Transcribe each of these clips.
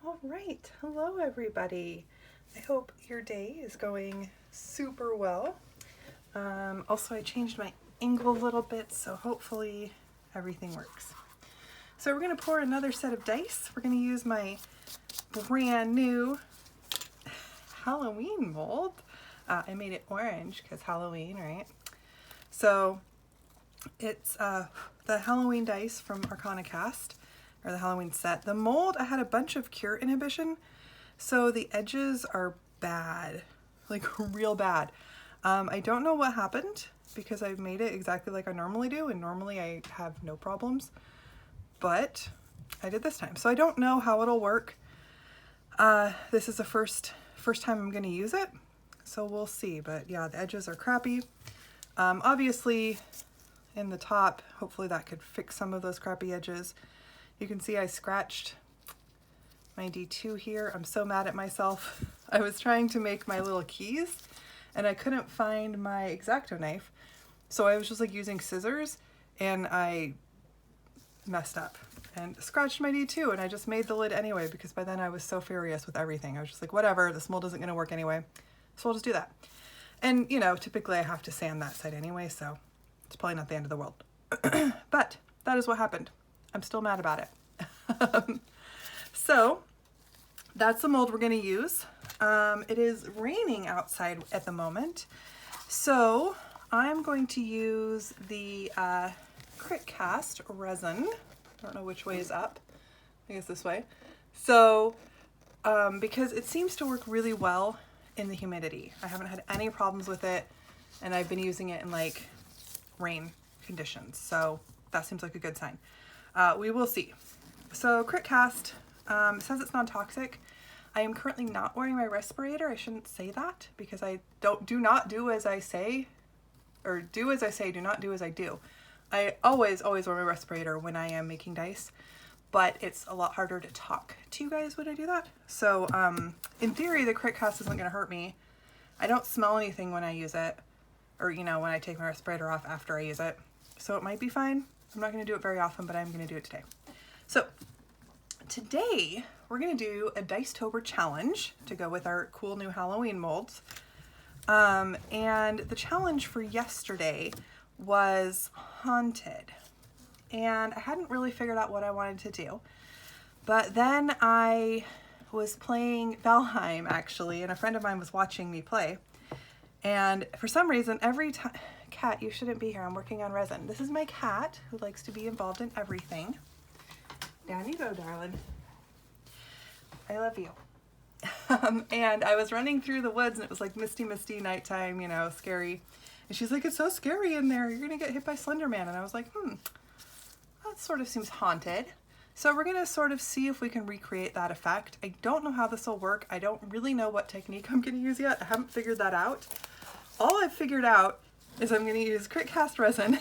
All right, hello everybody. I hope your day is going super well. Also, I changed my angle a little bit, so hopefully everything works. So we're going to pour another set of dice. We're going to use my brand new Halloween mold. I made it orange because Halloween, right? So it's the Halloween dice from Arcana Cast, or the Halloween set. The mold, I had a bunch of cure inhibition, so the edges are bad, like real bad. I don't know what happened because I've made it exactly like I normally do, and normally I have no problems, but I did this time. So I don't know how it'll work. This is the first time I'm going to use it, so we'll see. But yeah, the edges are crappy. Obviously in the top, hopefully that could fix some of those crappy edges. You can see I scratched my D2 here. I'm so mad at myself. I was trying to make my little keys and I couldn't find my X-Acto knife. So I was just like using scissors and I messed up and scratched my D2, and I just made the lid anyway because by then I was so furious with everything. I was just like, whatever, this mold isn't gonna work anyway. So we'll just do that. And you know, typically I have to sand that side anyway, so it's probably not the end of the world. But that is what happened. I'm still mad about it. So that's the mold we're going to use. It is raining outside at the moment, so I'm going to use the Crit Cast resin. I don't know which way is up. I guess this way. So because it seems to work really well in the humidity. I haven't had any problems with it, and I've been using it in like rain conditions, so that seems like a good sign. We will see. So Crit Cast, it says it's non-toxic. I am currently not wearing my respirator. I shouldn't say that because I do not do as I say, or do as I say, do not do as I do. I always wear my respirator when I am making dice, but it's a lot harder to talk to you guys when I do that. So in theory, the Crit Cast isn't gonna hurt me. I don't smell anything when I use it, or you know, when I take my respirator off after I use it. So it might be fine. I'm not going to do it very often, but I'm going to do it today. So today we're going to do a Dicetober challenge to go with our cool new Halloween molds. And the challenge for yesterday was haunted. And I hadn't really figured out what I wanted to do. But then I was playing Valheim actually, and a friend of mine was watching me play. And for some reason, every time, cat, you shouldn't be here. I'm working on resin. This is my cat who likes to be involved in everything. Down you go, darling. I love you. And I was running through the woods and it was like misty nighttime, you know, scary. And she's like, it's so scary in there. You're going to get hit by Slender Man. And I was like, that sort of seems haunted. So we're going to sort of see if we can recreate that effect. I don't know how this will work. I don't really know what technique I'm going to use yet. I haven't figured that out. All I've figured out is I'm going to use Crit Cast resin,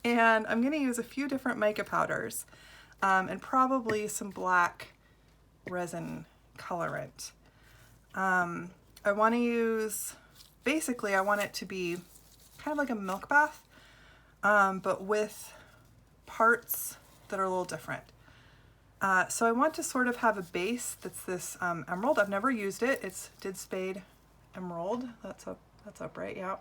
and I'm going to use a few different mica powders, and probably some black resin colorant. I want to use, basically I want it to be kind of like a milk bath, but with parts that are a little different. So I want to sort of have a base that's this emerald. I've never used it. It's Dicetober emerald. That's up right, yeah.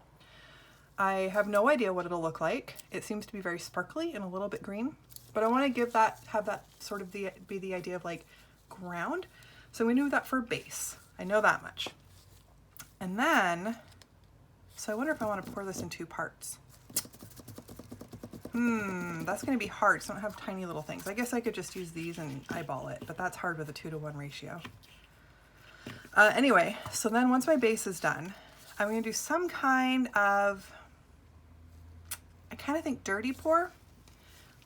I have no idea what it'll look like. It seems to be very sparkly and a little bit green, but I want to have that sort of be the idea of like ground. So I'm going to do that for a base. I know that much. And then, so I wonder if I want to pour this in two parts. That's going to be hard. So I don't have tiny little things. I guess I could just use these and eyeball it, but that's hard with a 2-to-1 ratio. Anyway, so then once my base is done, I'm going to do some kind of, I kind of think dirty pour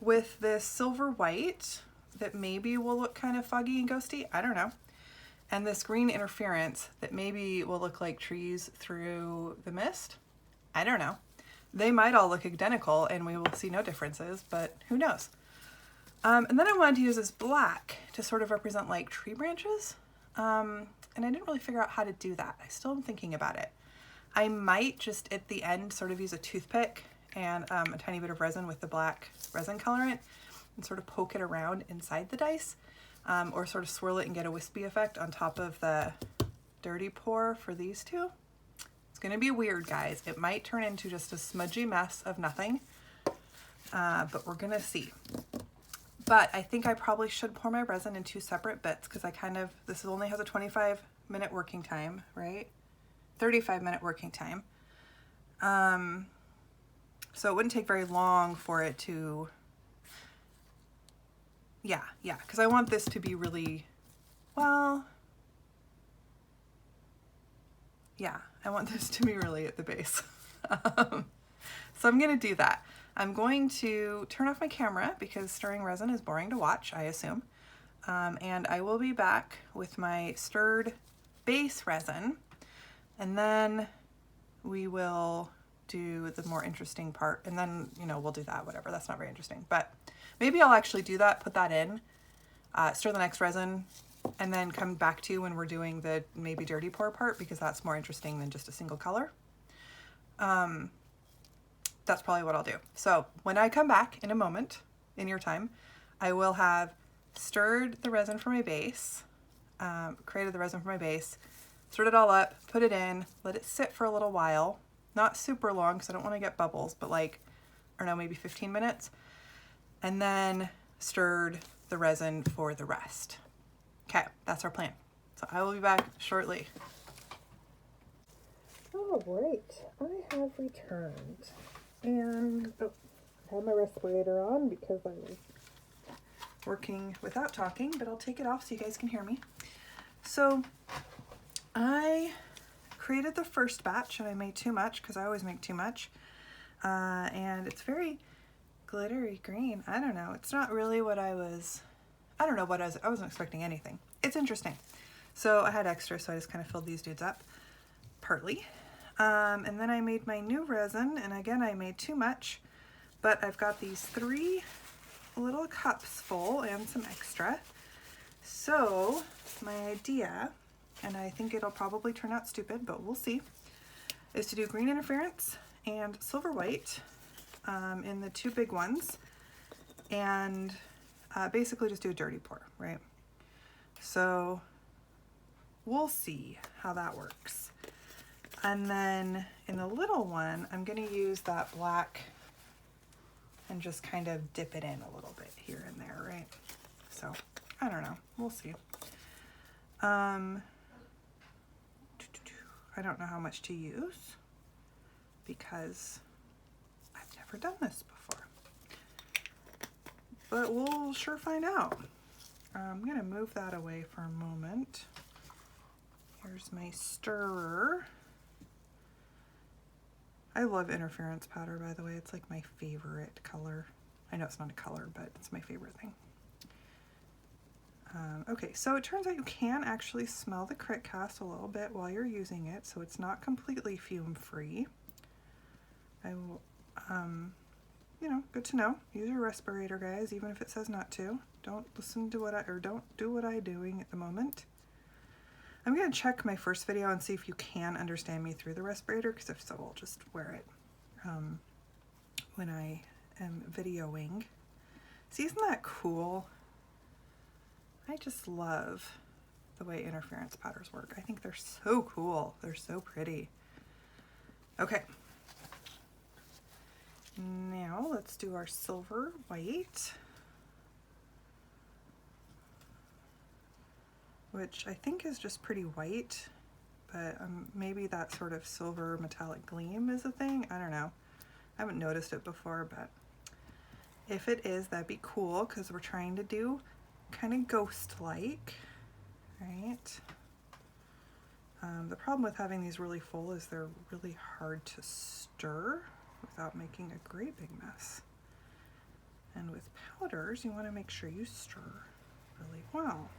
with this silver white that maybe will look kind of foggy and ghosty. I don't know. And this green interference that maybe will look like trees through the mist. I don't know. They might all look identical and we will see no differences, but who knows? And then I wanted to use this black to sort of represent like tree branches. And I didn't really figure out how to do that. I still am thinking about it. I might just at the end sort of use a toothpick and a tiny bit of resin with the black resin colorant and sort of poke it around inside the dice. or sort of swirl it and get a wispy effect on top of the dirty pour for these two. It's gonna be weird, guys. It might turn into just a smudgy mess of nothing, but we're gonna see. But I think I probably should pour my resin in 2 separate bits because this only has a 25-minute working time, right? 35-minute working time. So it wouldn't take very long for it to, yeah, because I want this to be really, well, yeah, I want this to be really at the base. So I'm gonna do that. I'm going to turn off my camera because stirring resin is boring to watch, I assume. And I will be back with my stirred base resin, and then we will do the more interesting part, and then, you know, we'll do that, whatever. That's not very interesting, but maybe I'll actually do that, put that in, stir the next resin, and then come back to when we're doing the maybe dirty pour part, because that's more interesting than just a single color. That's probably what I'll do. So when I come back in a moment, in your time, I will have stirred the resin for my base, created the resin for my base, stirred it all up, put it in, let it sit for a little while, not super long because I don't want to get bubbles, but like, I don't know, maybe 15 minutes, and then stirred the resin for the rest. Okay, that's our plan. So I will be back shortly. All right, I have returned, and I have my respirator on because I was working without talking, but I'll take it off so you guys can hear me. So I created the first batch and I made too much because I always make too much, and it's very glittery green. I don't know, it's not really what I don't know what I wasn't expecting anything. It's interesting. So I had extra, so I just kind of filled these dudes up partly, and then I made my new resin, and again I made too much, but I've got these 3 little cups full and some extra. So my idea, and I think it'll probably turn out stupid, but we'll see, is to do green interference and silver white in the 2 big ones, and basically just do a dirty pour, right? So we'll see how that works. And then in the little one, I'm gonna use that black and just kind of dip it in a little bit here and there, right? So I don't know, we'll see. I don't know how much to use because I've never done this before, but we'll sure find out. I'm gonna move that away for a moment. Here's my stirrer. I love interference powder, by the way. It's like my favorite color. I know it's not a color, but it's my favorite thing. Okay, so it turns out you can actually smell the crit cast a little bit while you're using it, so it's not completely fume free. I will, you know, good to know. Use your respirator, guys, even if it says not to. Don't listen to don't do what I'm doing at the moment. I'm gonna check my first video and see if you can understand me through the respirator, because if so, I'll just wear it when I am videoing. See, isn't that cool? I just love the way interference powders work. I think they're so cool. They're so pretty. Okay. Now let's do our silver white, which I think is just pretty white, but maybe that sort of silver metallic gleam is a thing. I don't know. I haven't noticed it before, but if it is, that'd be cool because we're trying to do kind of ghost-like, right? The problem with having these really full is they're really hard to stir without making a great big mess. And with powders, you want to make sure you stir really well.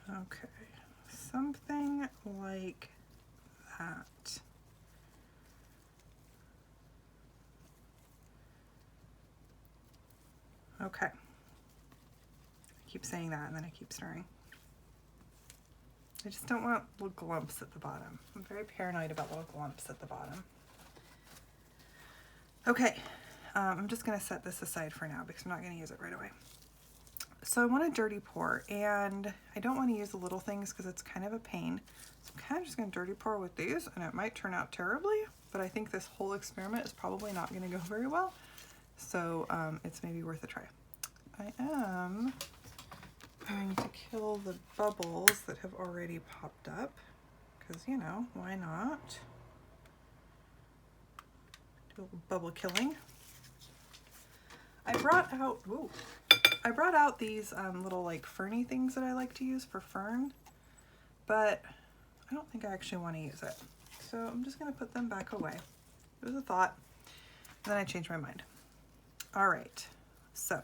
Okay, something like that. Okay. I keep saying that and then I keep stirring. I just don't want little glumps at the bottom. I'm very paranoid about little glumps at the bottom. Okay, I'm just going to set this aside for now because I'm not going to use it right away. So I want a dirty pour, and I don't want to use the little things because it's kind of a pain. So I'm kind of just going to dirty pour with these, and it might turn out terribly, but I think this whole experiment is probably not going to go very well. So it's maybe worth a try. I am going to kill the bubbles that have already popped up because, you know, why not? Do a little bubble killing. I brought out these little like ferny things that I like to use for fern, but I don't think I actually want to use it. So I'm just going to put them back away. It was a thought, and then I changed my mind. All right, so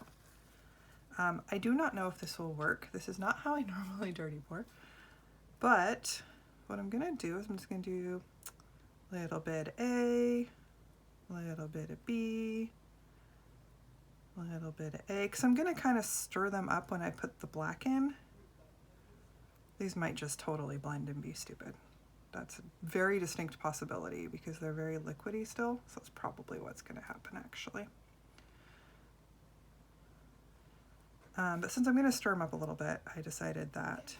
I do not know if this will work. This is not how I normally dirty pour, but what I'm going to do is I'm just going to do a little bit of A, a little bit of B, a little bit of A, because I'm going to kind of stir them up when I put the black in. These might just totally blend and be stupid. That's a very distinct possibility because they're very liquidy still, so that's probably what's going to happen actually. But since I'm going to stir them up a little bit, I decided that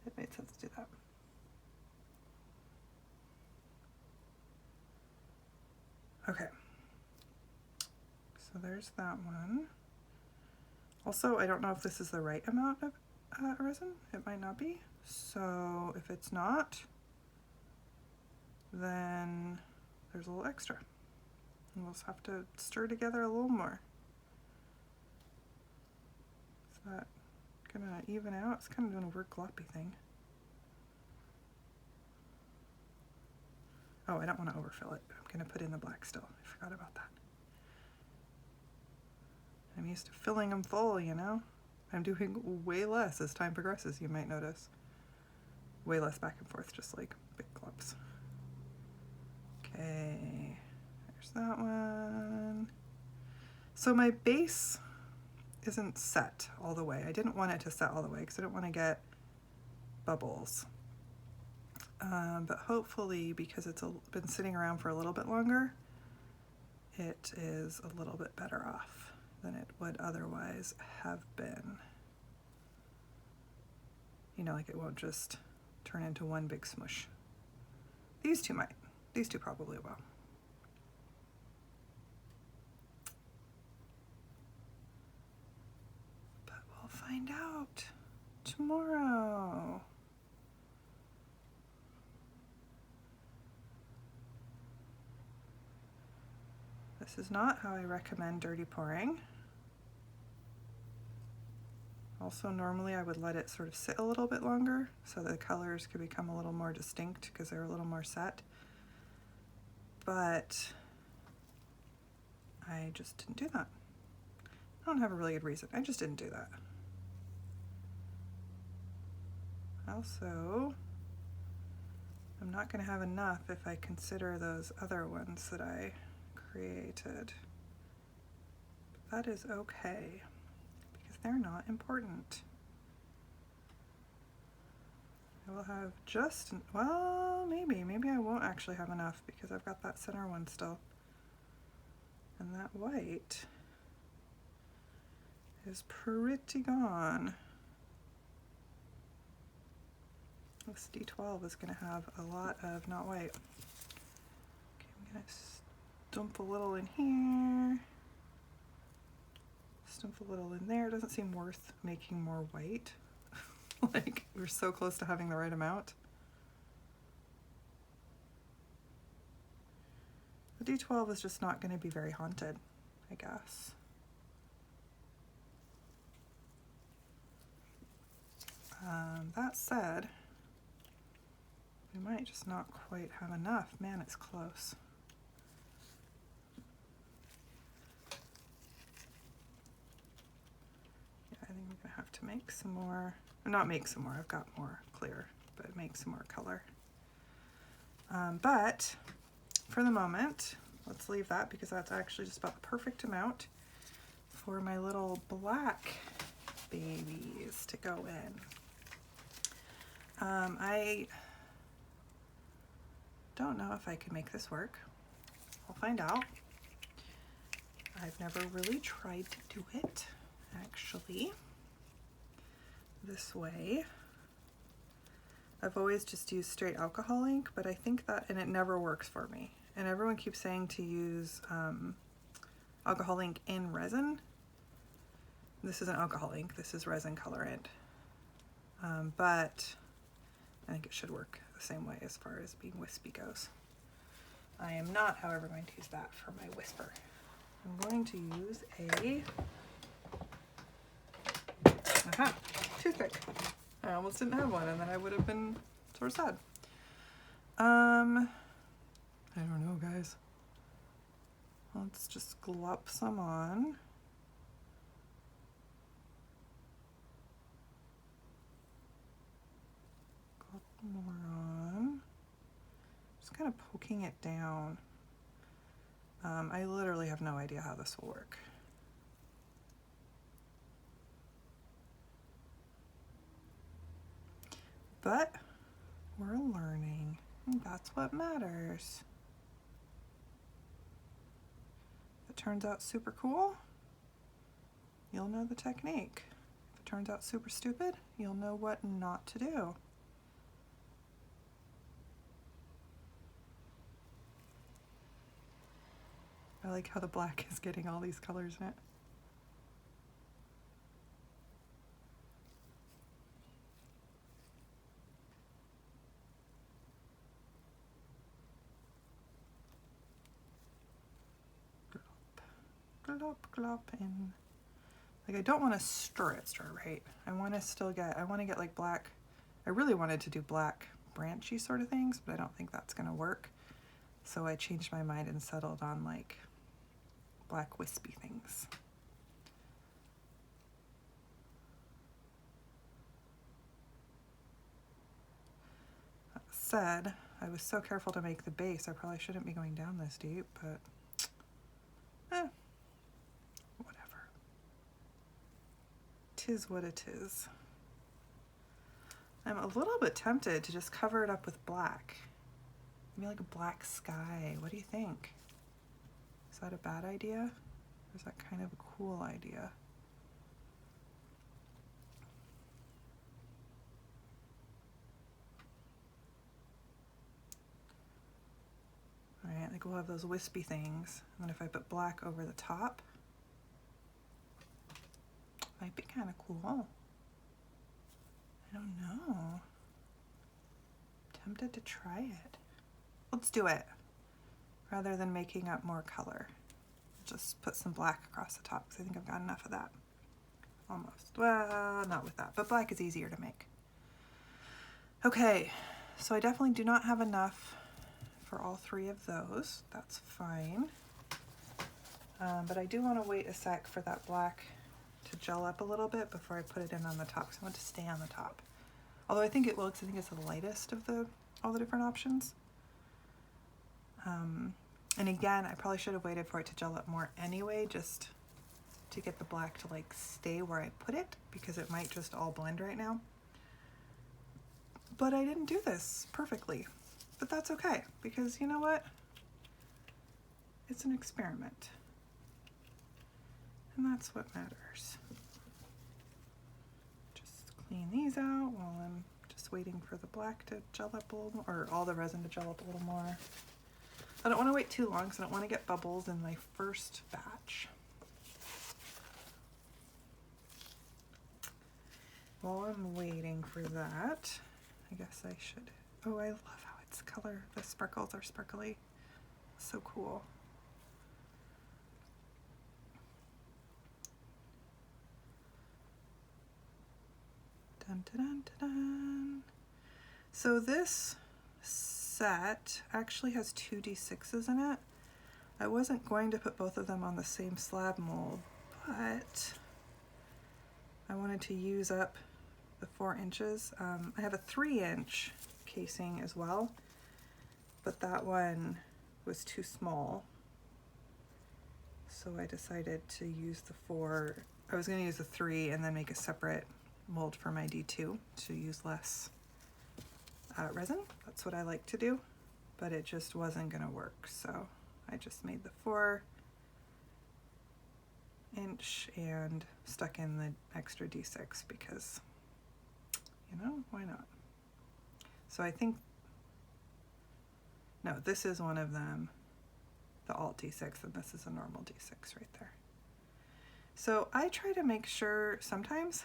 it made sense to do that. Okay. So there's that one. Also, I don't know if this is the right amount of resin. It might not be. So if it's not, then there's a little extra. And we'll just have to stir together a little more. Is that gonna even out? It's kind of doing a weird gloppy thing. Oh, I don't want to overfill it. I'm gonna put in the black still. I forgot about that. I'm used to filling them full, you know? I'm doing way less as time progresses, you might notice. Way less back and forth, just like big clumps. Okay, there's that one. So my base isn't set all the way. I didn't want it to set all the way because I don't want to get bubbles. But hopefully, because it's been sitting around for a little bit longer, it is a little bit better off than it would otherwise have been. You know, like it won't just turn into one big smush. These two might. These two probably will. But we'll find out tomorrow. This is not how I recommend dirty pouring. Also, normally I would let it sort of sit a little bit longer so that the colors could become a little more distinct because they're a little more set. But I just didn't do that. I don't have a really good reason. I just didn't do that. Also, I'm not going to have enough if I consider those other ones that I created. But that is okay because they're not important. I will have just, well, maybe I won't actually have enough because I've got that center one still. And that white is pretty gone. This D12 is going to have a lot of not white. Okay, I'm going to dump a little in here. Dump a little in there. It doesn't seem worth making more white. Like, we're so close to having the right amount. The D12 is just not going to be very haunted, I guess. That said, we might just not quite have enough. Man, it's close. Yeah, I think we're going to have to make some more, or not make some more, I've got more clear, but make some more color. But for the moment, let's leave that because that's actually just about the perfect amount for my little black babies to go in. I don't know if I can make this work. I'll find out. I've never really tried to do it, actually, this way. I've always just used straight alcohol ink, but I think that, and it never works for me. And everyone keeps saying to use alcohol ink in resin. This isn't alcohol ink, this is resin colorant. But I think it should work the same way as far as being wispy goes. I am not, however, going to use that for my whisper. I'm going to use a toothpick. I almost didn't have one, and then I would have been sort of sad. I don't know, guys. Let's just glop some on. Glop more on. Just kind of poking it down. I literally have no idea how this will work. But we're learning, and that's what matters. If it turns out super cool, you'll know the technique. If it turns out super stupid, you'll know what not to do. I like how the black is getting all these colors in it. Glop, glop in. Like, I don't want to stir it right. I want to get like black. I really wanted to do black branchy sort of things, but I don't think that's going to work. So I changed my mind and settled on like black wispy things. That said, I was so careful to make the base, I probably shouldn't be going down this deep, but whatever. 'Tis what it is. I'm a little bit tempted to just cover it up with black. Maybe like a black sky. What do you think? Is that a bad idea? Or is that kind of a cool idea? Alright, like we'll have those wispy things. And then if I put black over the top, might be kind of cool. I don't know. Tempted to try it. Let's do it. Rather than making up more color. Just put some black across the top because I think I've got enough of that. Almost. Well, not with that, but black is easier to make. Okay, so I definitely do not have enough for all three of those. That's fine. But I do want to wait a sec for that black to gel up a little bit before I put it in on the top, because I want it to stay on the top. Although I think it will, because I think it's the lightest of all the different options. And again, I probably should have waited for it to gel up more anyway, just to get the black to like stay where I put it, because it might just all blend right now. But I didn't do this perfectly, but that's okay, because you know what? It's an experiment. And that's what matters. Just clean these out while I'm just waiting for the black to gel up a little more, or all the resin to gel up a little more. I don't want to wait too long because I don't want to get bubbles in my first batch. While I'm waiting for that, I guess I should. Oh, I love how it's color. The sparkles are sparkly. So cool. Dun, dun, dun, dun, dun. So this set actually has 2 D6s in it. I wasn't going to put both of them on the same slab mold, but I wanted to use up the 4 inches. I have a 3-inch casing as well, but that one was too small. So I decided to use the 4. I was going to use the 3 and then make a separate mold for my D2 to use less resin. That's what I like to do, but it just wasn't gonna work. So I just made the 4" and stuck in the extra D6 because, you know, why not? So I think, no, this is one of them, the alt D6, and this is a normal D6 right there. So I try to make sure sometimes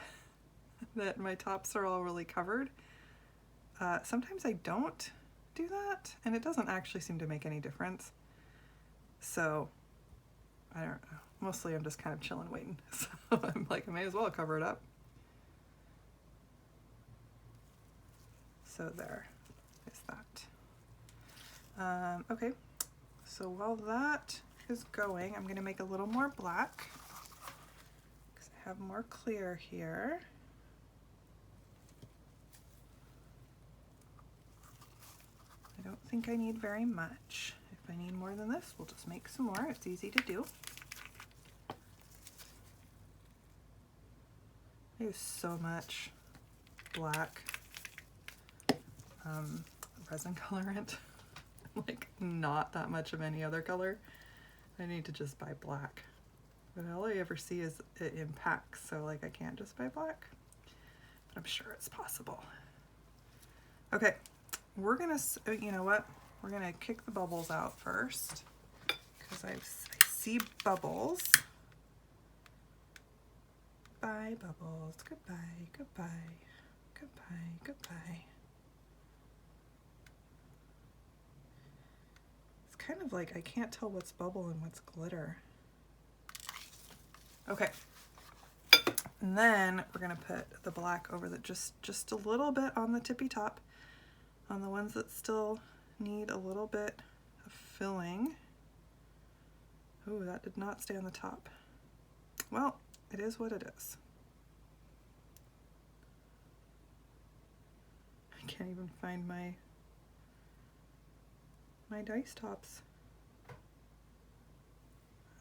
that my tops are all really covered. Sometimes I don't do that, and it doesn't actually seem to make any difference. So I don't know. Mostly I'm just kind of chilling, waiting. So I'm like, I may as well cover it up. So there is that. Okay, so while that is going, I'm going to make a little more black because I have more clear here. I don't think I need very much. If I need more than this, we'll just make some more. It's easy to do. I use so much black resin colorant, like not that much of any other color. I need to just buy black, but all I ever see is it in packs, so like I can't just buy black, but I'm sure it's possible. Okay, we're gonna, you know what, we're gonna kick the bubbles out first because I see bubbles. Bye, bubbles. Goodbye, goodbye, goodbye, goodbye. It's kind of like I can't tell what's bubble and what's glitter. Okay. And then we're gonna put the black over the just a little bit on the tippy top, on the ones that still need a little bit of filling. Ooh, that did not stay on the top. Well, it is what it is. I can't even find my dice tops.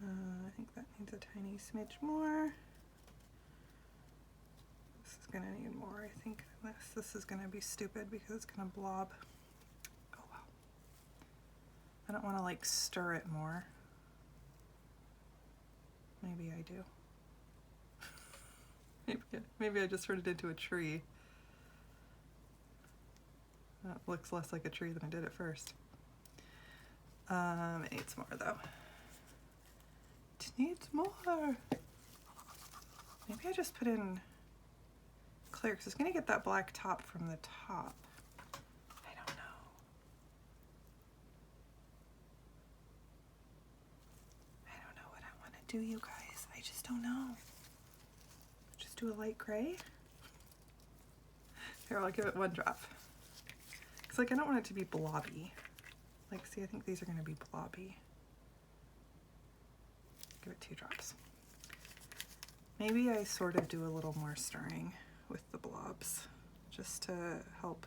I think that needs a tiny smidge more. This is gonna need more, I think. This is gonna be stupid because it's gonna blob. Oh well. I don't wanna like stir it more. Maybe I do. Maybe I just turned it into a tree. That looks less like a tree than I did at first. It needs more though. It needs more. Maybe I just put in clear because it's gonna get that black top from the top. I don't know. I don't know what I want to do, you guys. I just don't know. Just do a light gray. Here, I'll give it one drop. It's like I don't want it to be blobby. Like, see, I think these are going to be blobby. Give it 2 drops. Maybe I sort of do a little more stirring with the blobs, just to help.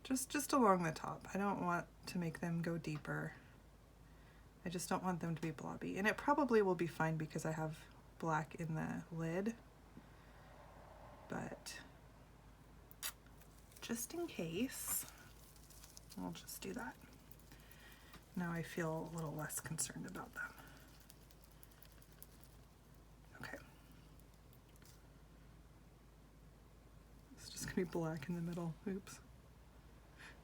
Just along the top. I don't want to make them go deeper. I just don't want them to be blobby. And it probably will be fine because I have black in the lid. But just in case, I'll just do that. Now I feel a little less concerned about them. Okay. It's just gonna be black in the middle. Oops.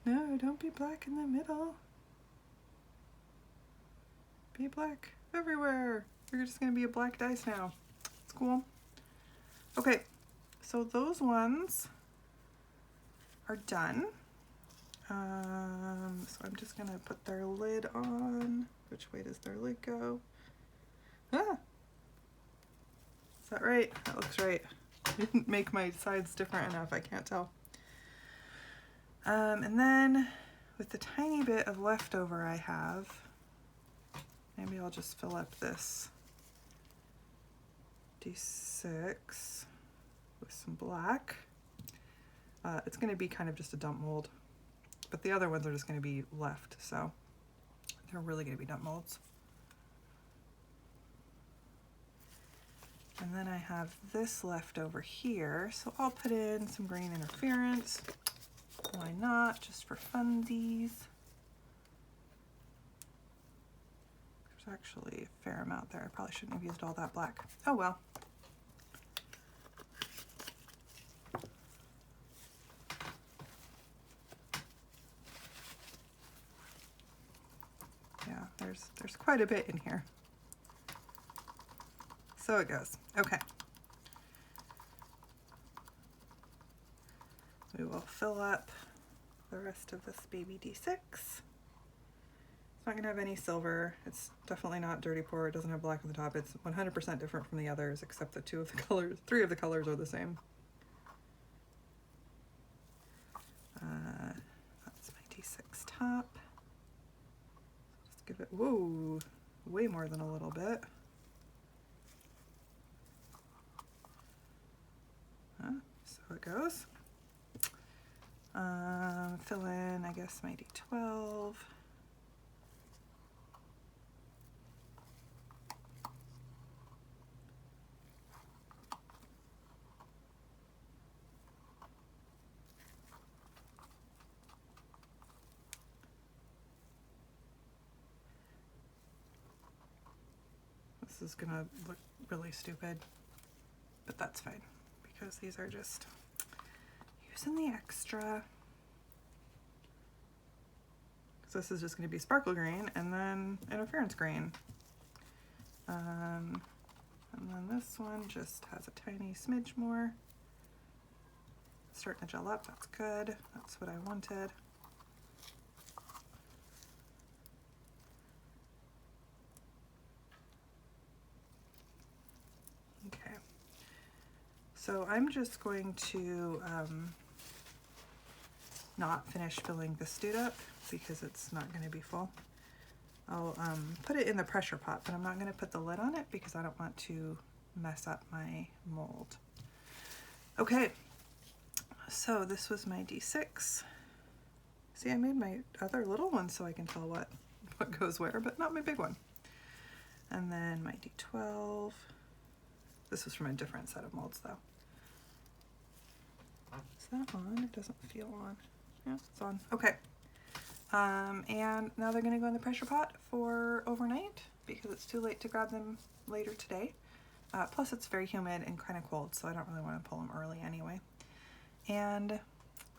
No, don't be black in the middle. Be black everywhere. You're just gonna be a black dice now. It's cool. Okay, so those ones are done. So I'm just gonna put their lid on. Which way does their lid go? Ah! Is that right? That looks right. I didn't make my sides different enough, I can't tell. And then with the tiny bit of leftover I have, maybe I'll just fill up this D6 with some black. It's gonna be kind of just a dump mold, but the other ones are just gonna be left, so they're really gonna be dump molds. And then I have this left over here, so I'll put in some green interference. Why not, just for funsies. There's actually a fair amount there. I probably shouldn't have used all that black. Oh well. Yeah, there's quite a bit in here. So it goes. Okay. We will fill up the rest of this baby D6. It's not going to have any silver. It's definitely not dirty pour. It doesn't have black on the top. It's 100% different from the others, except that 3 of the colors are the same. That's my D6 top. Just give it, whoa, way more than a little bit. So it goes. Fill in, I guess, my D12. This is gonna look really stupid, but that's fine because these are just using the extra. So this is just going to be sparkle green and then interference green. And then this one just has a tiny smidge more. Starting to gel up, that's good. That's what I wanted. Okay. So I'm just going to not finish filling this dude up because it's not going to be full. I'll put it in the pressure pot, but I'm not going to put the lid on it because I don't want to mess up my mold. Okay, so this was my D6. See, I made my other little one so I can tell what goes where, but not my big one. And then my D12. This was from a different set of molds though. Is that on? It doesn't feel on. Yeah, it's on. Okay. And now they're going to go in the pressure pot for overnight because it's too late to grab them later today. Plus it's very humid and kind of cold, so I don't really want to pull them early anyway. And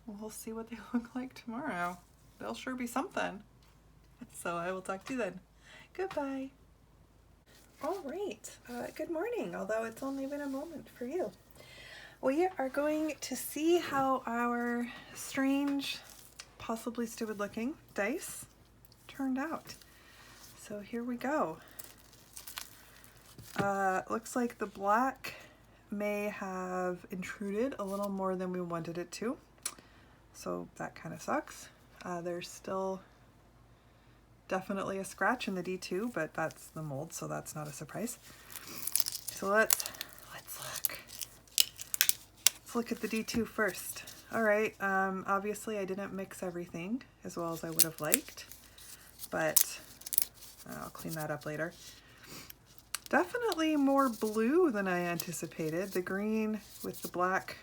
we'll see what they look like tomorrow. They'll sure be something. So I will talk to you then. Goodbye. All right. Good morning, although it's only been a moment for you. We are going to see how our strange, possibly stupid looking dice turned out. So here we go. Looks like the black may have intruded a little more than we wanted it to. So that kind of sucks. There's still definitely a scratch in the D2, but that's the mold, so that's not a surprise. So let's look at the D2 first. All right, obviously I didn't mix everything as well as I would have liked, but I'll clean that up later. Definitely more blue than I anticipated. The green with the black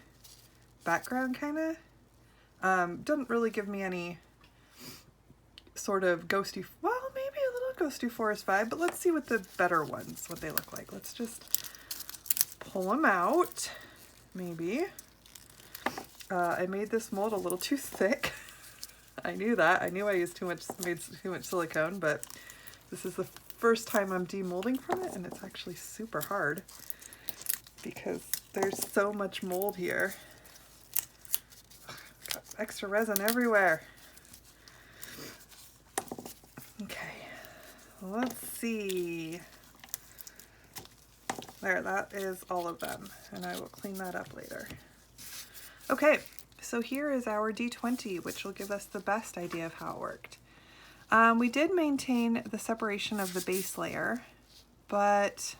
background kind of doesn't really give me any sort of ghosty, well, maybe a little ghosty forest vibe, but let's see what the better ones, what they look like. Let's just pull them out, maybe. I made this mold a little too thick. I knew that. I knew I used made too much silicone, but this is the first time I'm demolding from it, and it's actually super hard because there's so much mold here. Got extra resin everywhere. Okay, let's see. There, that is all of them, and I will clean that up later. Okay, so here is our D20, which will give us the best idea of how it worked. We did maintain the separation of the base layer, but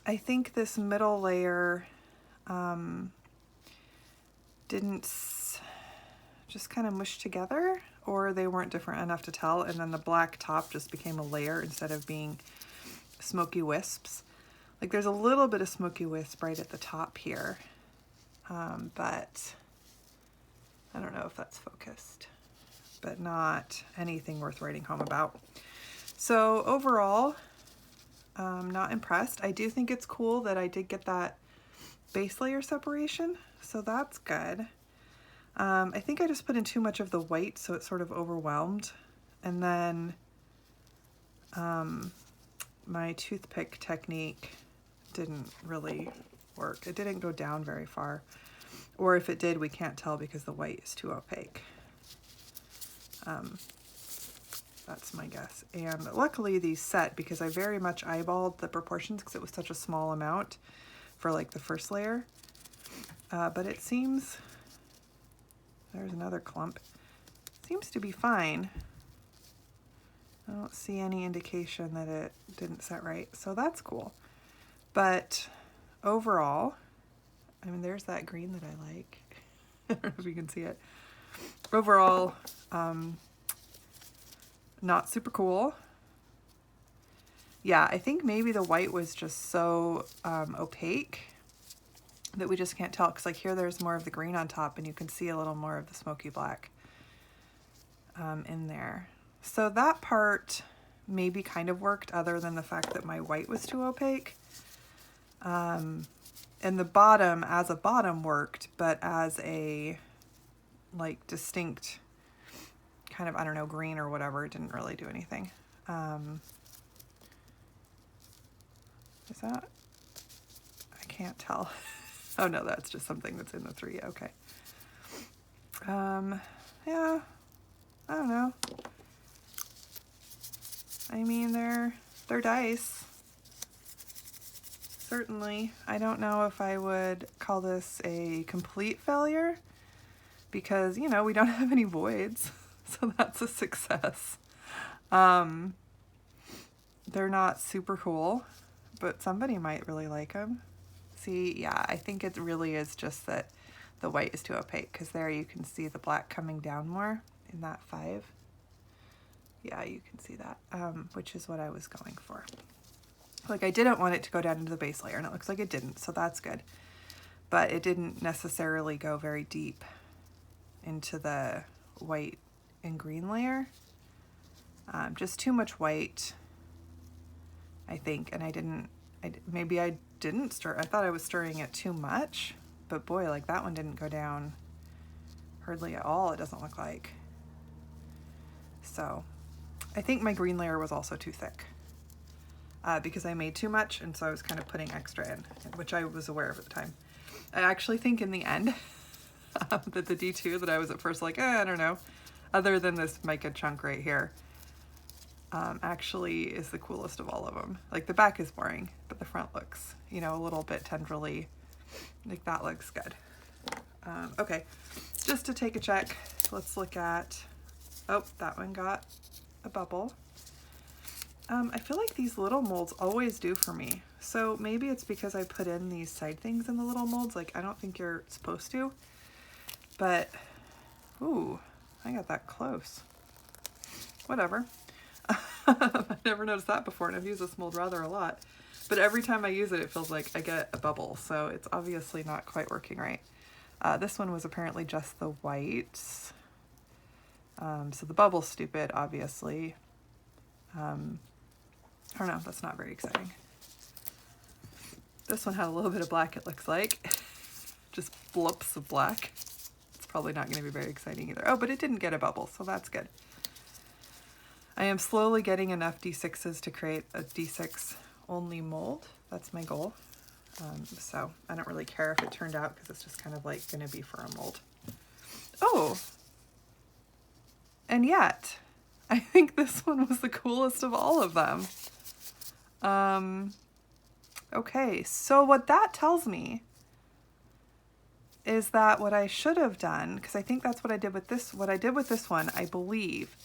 I think this middle layer didn't just kind of mush together, or they weren't different enough to tell, and then the black top just became a layer instead of being smoky wisps. Like there's a little bit of smoky wisp right at the top here, but I don't know if that's focused, but not anything worth writing home about. So overall, not impressed. I do think it's cool that I did get that base layer separation, so that's good. I think I just put in too much of the white, so it sort of overwhelmed. And then my toothpick technique didn't really work. It didn't go down very far. Or if it did, we can't tell because the white is too opaque. That's my guess. And luckily these set because I very much eyeballed the proportions because it was such a small amount for like the first layer. But it seems, there's another clump. Seems to be fine. I don't see any indication that it didn't set right, so that's cool. But overall, I mean, there's that green that I like. I don't know if you can see it. Overall, not super cool. Yeah, I think maybe the white was just so opaque that we just can't tell, because like here there's more of the green on top and you can see a little more of the smoky black in there. So that part maybe kind of worked other than the fact that my white was too opaque. And the bottom, as a bottom worked, but as a like distinct kind of, I don't know, green or whatever, it didn't really do anything. Is that? I can't tell. Oh no, that's just something that's in the 3, okay. Yeah, I don't know. I mean, they're dice. Certainly. I don't know if I would call this a complete failure because, you know, we don't have any voids, so that's a success. They're not super cool, but somebody might really like them. See, yeah, I think it really is just that the white is too opaque because there you can see the black coming down more in that 5. Yeah, you can see that, which is what I was going for. Like I didn't want it to go down into the base layer and it looks like it didn't, so that's good. But it didn't necessarily go very deep into the white and green layer. Just too much white, I think, and maybe I didn't stir. I thought I was stirring it too much, but boy, like that one didn't go down hardly at all, it doesn't look like. So I think my green layer was also too thick because I made too much, and so I was kind of putting extra in, which I was aware of at the time. I actually think in the end that the D2 that I was at first like, I don't know, other than this mica chunk right here, actually is the coolest of all of them. Like the back is boring, but the front looks, you know, a little bit tendrily, like that looks good. Okay, just to take a check, let's look at, oh, that one got a bubble. I feel like these little molds always do for me. So maybe it's because I put in these side things in the little molds. Like I don't think you're supposed to, but, ooh, I got that close. Whatever. I never noticed that before, and I've used this mold rather a lot. But every time I use it, it feels like I get a bubble, so it's obviously not quite working right. This one was apparently just the whites. So the bubble's stupid, obviously. I don't know, that's not very exciting. This one had a little bit of black, it looks like. Just bloops of black. It's probably not going to be very exciting either. Oh, but it didn't get a bubble, so that's good. I am slowly getting enough D6s to create a D6 only mold. That's my goal. So I don't really care if it turned out because it's just kind of like going to be for a mold. Oh, and yet I think this one was the coolest of all of them. Okay, so what that tells me is that what I should have done, because I think that's what I did with this, one, I believe,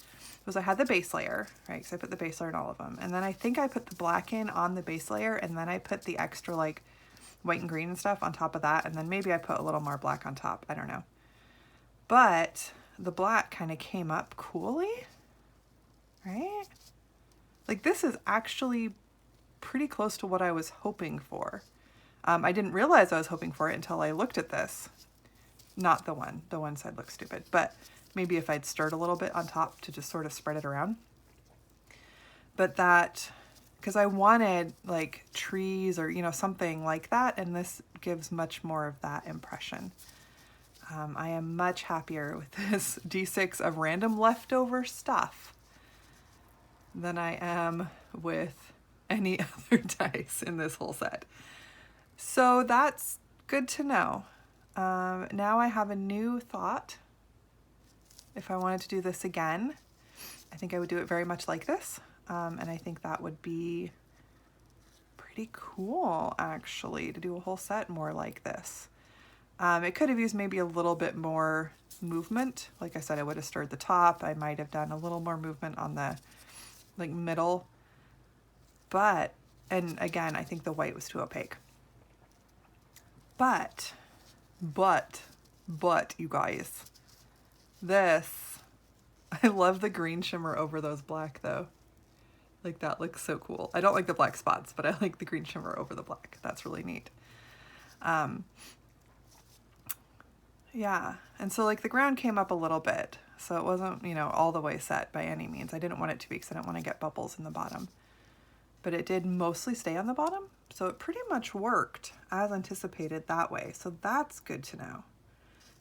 was I had the base layer, right? Because I put the base layer in all of them. And then I think I put the black in on the base layer, and then I put the extra like white and green and stuff on top of that. And then maybe I put a little more black on top. I don't know. But the black kind of came up coolly, right? Like this is actually pretty close to what I was hoping for. I didn't realize I was hoping for it until I looked at this. Not the one side looks stupid, but maybe if I'd stirred a little bit on top to just sort of spread it around. But that, because I wanted like trees or, you know, something like that, and this gives much more of that impression. I am much happier with this D6 of random leftover stuff than I am with any other dice in this whole set. So that's good to know. Now I have a new thought. If I wanted to do this again, I think I would do it very much like this. And I think that would be pretty cool, actually, to do a whole set more like this. It could have used maybe a little bit more movement. Like I said, I would have stirred the top. I might have done a little more movement on the like middle. But, and again, I think the white was too opaque. But you guys, this, I love the green shimmer over those black though. Like that looks so cool. I don't like the black spots, but I like the green shimmer over the black. That's really neat. Yeah, and so like the ground came up a little bit, so it wasn't, you know, all the way set by any means. I didn't want it to be because I didn't want to get bubbles in the bottom. But it did mostly stay on the bottom, so it pretty much worked as anticipated that way. So that's good to know,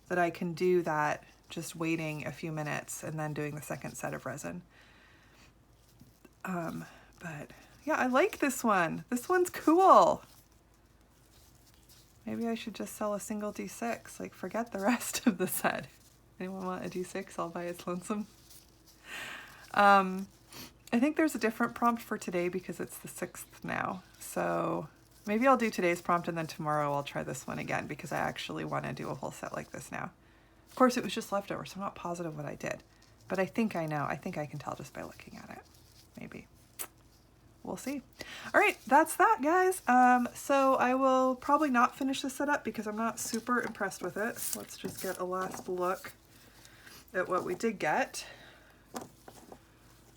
that I can do that just waiting a few minutes and then doing the second set of resin. But yeah, I like this one. This one's cool. Maybe I should just sell a single D6, like forget the rest of the set. Anyone want a D6? I'll buy its lonesome. I think there's a different prompt for today because it's the 6th now. So maybe I'll do today's prompt and then tomorrow I'll try this one again because I actually want to do a whole set like this now. Of course, it was just leftover, so I'm not positive what I did. But I think I know. I think I can tell just by looking at it. Maybe. We'll see. All right, that's that, guys. So I will probably not finish this setup because I'm not super impressed with it. Let's just get a last look at what we did get.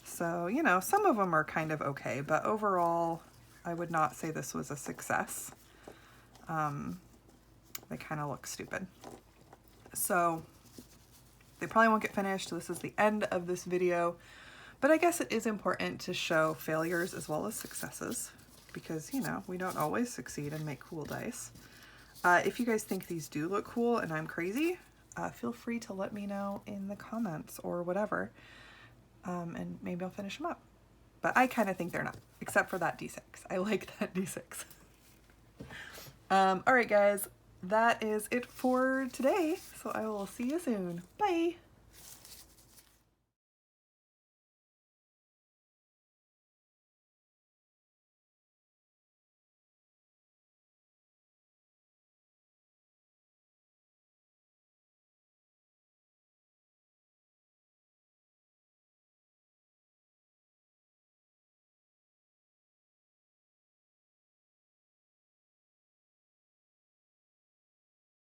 So, you know, some of them are kind of okay, but overall, I would not say this was a success. They kind of look stupid. So they probably won't get finished. This is the end of this video. But I guess it is important to show failures as well as successes because, you know, we don't always succeed and make cool dice. If you guys think these do look cool and I'm crazy, feel free to let me know in the comments or whatever. And maybe I'll finish them up. But I kind of think they're not, except for that D6. I like that D6. All right, guys, that is it for today. So I will see you soon. Bye.